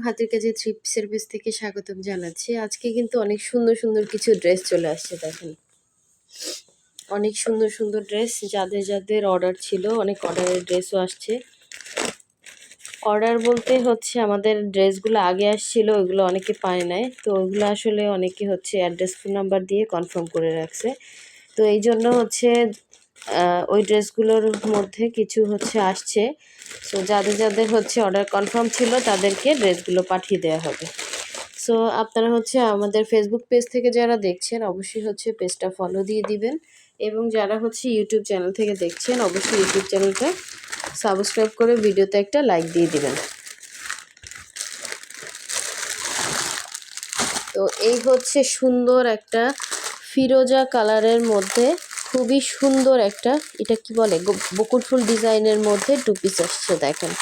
হাতের কাছে থ্রি পিসের পেজ থেকে স্বাগতম জানাচ্ছি। আজকে কিন্তু অনেক সুন্দর সুন্দর কিছু ড্রেস চলে আসছে দেখেন। অনেক সুন্দর সুন্দর ড্রেস, যাদের যাদের অর্ডার ছিল, অনেক অর্ডারের ড্রেসও আসছে। অর্ডার বলতে হচ্ছে আমাদের ড্রেসগুলো আগে আসছিল, ওইগুলো অনেকে পায় নাই, তো ওইগুলো আসলে অনেকে হচ্ছে অ্যাড্রেস ফোন নাম্বার দিয়ে কনফার্ম করে রাখছে। তো এই জন্য হচ্ছে ওই ড্রেসগুলোর মধ্যে কিছু হচ্ছে আসছে। সো যাদের যাদের হচ্ছে অর্ডার কনফার্ম ছিল তাদেরকে ড্রেসগুলো পাঠিয়ে দেওয়া হবে। সো আপনারা হচ্ছে আমাদের ফেসবুক পেজ থেকে যারা দেখছেন অবশ্যই হচ্ছে পেজটা ফলো দিয়ে দিবেন, এবং যারা হচ্ছে ইউটিউব চ্যানেল থেকে দেখছেন অবশ্যই ইউটিউব চ্যানেলটা সাবস্ক্রাইব করে ভিডিওতে একটা লাইক দিয়ে দিবেন। তো এই হচ্ছে সুন্দর একটা ফিরোজা কালারের মধ্যে খুবই সুন্দর একটা, এটা কি বলে, বকুল ফুল ডিজাইনের মধ্যে টু পিস আসছে দেখেন।